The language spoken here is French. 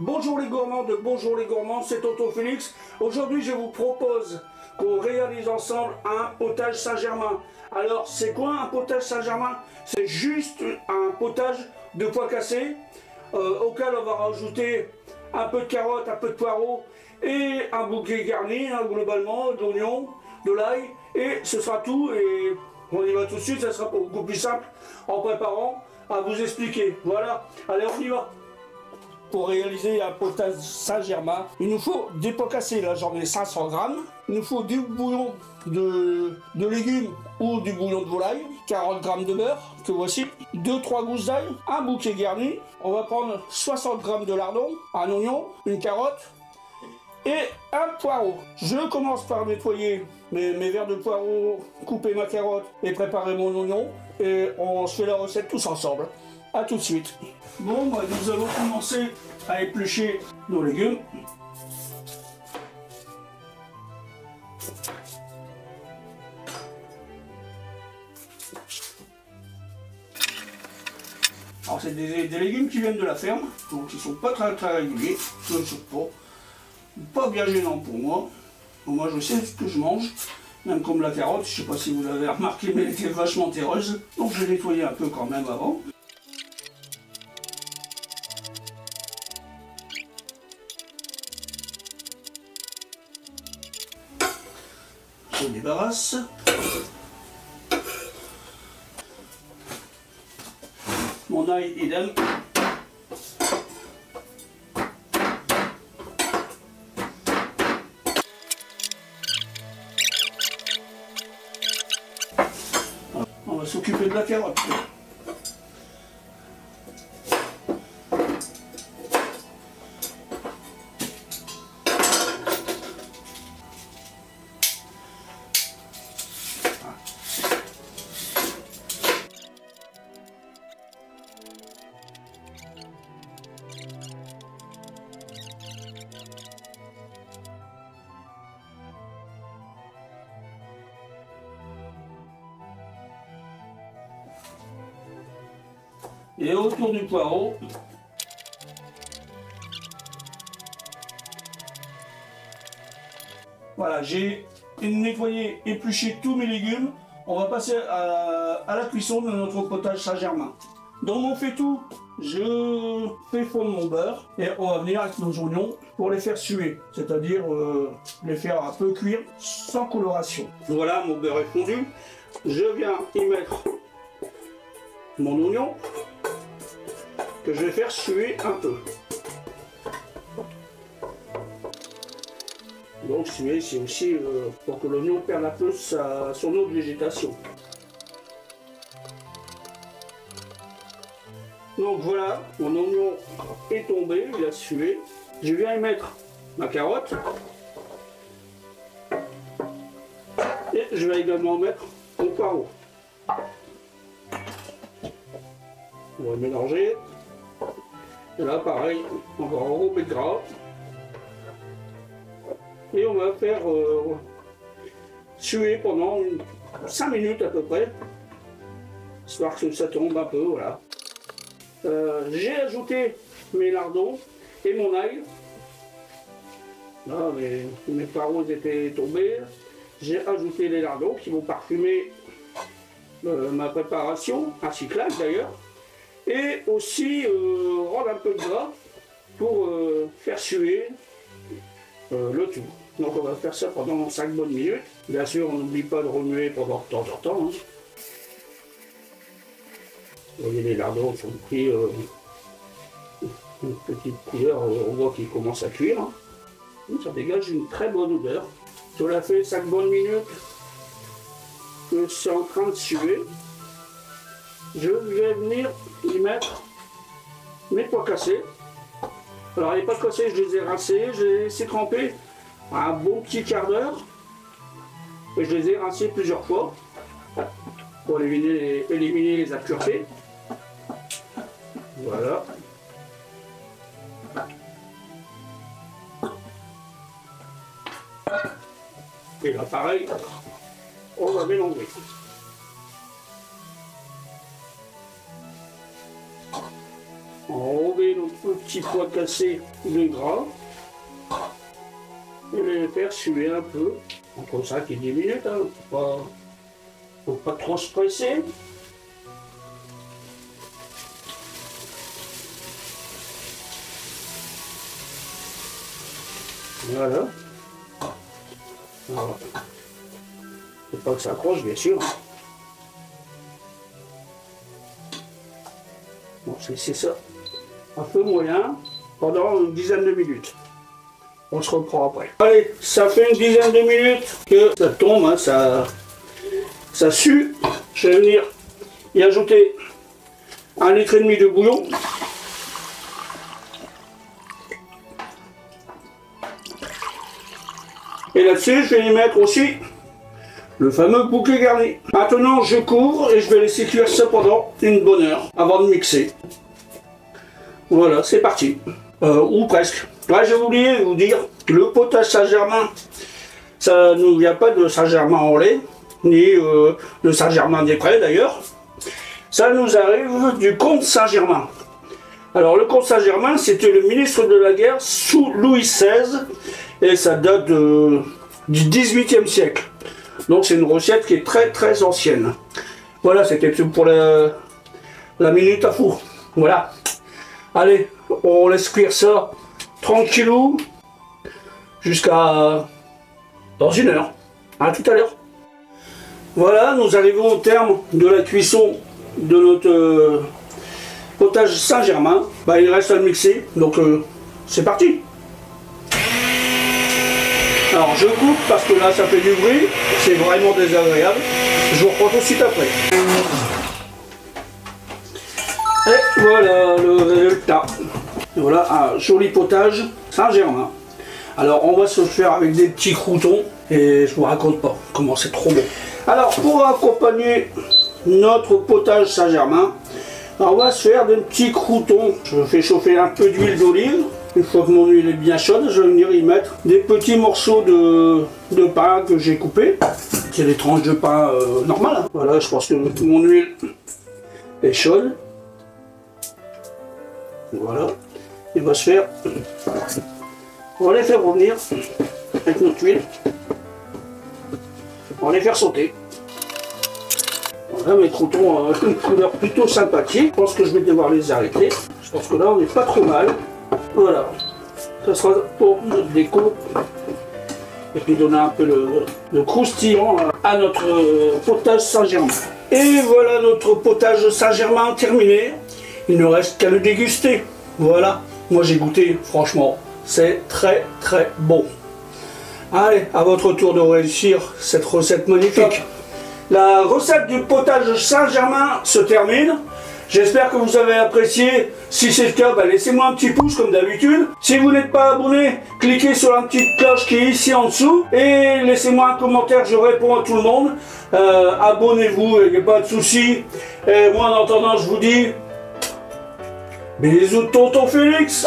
Bonjour les gourmandes, bonjour les gourmands, c'est Tonton Félix. Aujourd'hui je vous propose qu'on réalise ensemble un potage Saint-Germain. Alors c'est quoi un potage Saint-Germain? C'est juste un potage de pois cassés auquel on va rajouter un peu de carottes, un peu de poireaux et un bouquet garni globalement, d'oignons, de l'ail, et ce sera tout. Et on y va tout de suite, ça sera beaucoup plus simple en préparant à vous expliquer. Voilà, allez on y va. Pour réaliser un potage Saint-Germain, il nous faut des pois cassés, là j'en ai 500 grammes. Il nous faut du bouillon de légumes ou du bouillon de volaille, 40 grammes de beurre, que voici, 2-3 gousses d'ail, un bouquet garni. On va prendre 60 grammes de lardons, un oignon, une carotte et un poireau. Je commence par nettoyer mes verres de poireaux, couper ma carotte et préparer mon oignon. Et on se fait la recette tous ensemble. A tout de suite. Bon, bah, nous allons commencer à éplucher nos légumes. Alors c'est des légumes qui viennent de la ferme, donc ils sont pas très réguliers, pas bien gênants pour moi. Donc, moi je sais ce que je mange, même comme la carotte, je sais pas si vous l'avez remarqué, mais elle était vachement terreuse, donc je l'ai nettoyé un peu quand même avant. Je débarrasse. Mon ail idem. On va s'occuper de la carotte. Et autour du poireau, voilà, j'ai nettoyé, épluché tous mes légumes. On va passer à la cuisson de notre potage Saint-Germain. Dans mon faitout, je fais fondre mon beurre et on va venir avec nos oignons pour les faire suer, c'est-à-dire les faire un peu cuire sans coloration. Voilà, mon beurre est fondu. Je viens y mettre mon oignon que je vais faire suer un peu. Donc suer, c'est aussi pour que l'oignon perde un peu son eau de végétation. Donc voilà, mon oignon est tombé, il a sué. Je viens y mettre ma carotte. Et je vais également mettre mon poireau. On va mélanger. Et là, pareil, encore un gros peu de gras. Et on va faire suer pendant 5 minutes à peu près, histoire que ça tombe un peu, voilà. J'ai ajouté mes lardons et mon ail. Là, mes poireaux étaient tombés. J'ai ajouté les lardons qui vont parfumer ma préparation, ainsi que l'ail d'ailleurs. Et aussi rendre un peu de gras pour faire suer le tout. Donc on va faire ça pendant 5 bonnes minutes. Bien sûr, on n'oublie pas de remuer pendant de temps en temps. Hein. Vous voyez, les lardons sont pris une petite couleur, on voit qu'ils commencent à cuire. Hein. Ça dégage une très bonne odeur. Cela fait 5 bonnes minutes que c'est en train de suer. Je vais venir y mettre mes pois cassés. Alors les pois cassés, je les ai rincés, je les ai laissés tremper un bon petit quart d'heure. Et je les ai rincés plusieurs fois pour éliminer les impuretés. Voilà. Et là pareil, on va mélanger. enlever notre petit pois cassé de gras et les faire suer un peu, entre 5 et 10 minutes, hein. Faut pas trop se presser. Voilà. Faut pas que ça accroche, bien sûr. Bon, c'est ça. Un feu moyen pendant une dizaine de minutes. On se reprend après. Allez, ça fait une dizaine de minutes que ça tombe, hein, ça sue. Je vais venir y ajouter 1,5 litre de bouillon. Et là-dessus, je vais y mettre aussi le fameux bouquet garni. Maintenant, je couvre et je vais laisser cuire ça pendant une bonne heure avant de mixer. Voilà, c'est parti. Ou presque. Là, j'ai oublié de vous dire, le potage Saint-Germain, ça ne vient pas de Saint-Germain-en-Laye, ni de Saint-Germain-des-Prés d'ailleurs. Ça nous arrive du comte Saint-Germain. Alors, le comte Saint-Germain, c'était le ministre de la guerre sous Louis XVI, et ça date du XVIIIe siècle. Donc, c'est une recette qui est très très ancienne. Voilà, c'était pour la minute à four. Voilà. Allez, on laisse cuire ça tranquillou jusqu'à dans une heure. À tout à l'heure. Voilà, nous arrivons au terme de la cuisson de notre potage Saint-Germain. Bah, il reste à le mixer, donc c'est parti. Alors je coupe parce que là ça fait du bruit, c'est vraiment désagréable. Je vous reprends tout de suite après. Et voilà le résultat. Et voilà un joli potage Saint-Germain. Alors on va se le faire avec des petits croûtons et je vous raconte pas comment c'est trop bon. Alors pour accompagner notre potage Saint-Germain, on va se faire des petits croûtons. Je fais chauffer un peu d'huile d'olive. Une fois que mon huile est bien chaude, je vais venir y mettre des petits morceaux de pain que j'ai coupés. C'est des tranches de pain normales. Hein. Voilà, je pense que mon huile est chaude. Voilà. Il va se faire. On va les faire revenir avec notre huile. On va les faire sauter. Voilà mes croûtons avec une couleur plutôt sympathique. Je pense que je vais devoir les arrêter. Je pense que là on n'est pas trop mal. Voilà, ça sera pour notre déco et puis donner un peu le croustillant à notre potage Saint-Germain. Et voilà notre potage Saint-Germain terminé. Il ne reste qu'à le déguster. Voilà, moi j'ai goûté, franchement, c'est très très bon. Allez, à votre tour de réussir cette recette magnifique. La recette du potage Saint-Germain se termine. J'espère que vous avez apprécié. Si c'est le cas, bah laissez-moi un petit pouce comme d'habitude. Si vous n'êtes pas abonné, cliquez sur la petite cloche qui est ici en dessous. Et laissez-moi un commentaire, je réponds à tout le monde. Abonnez-vous, il n'y a pas de souci. Et moi en attendant, je vous dis bisous de tonton Félix.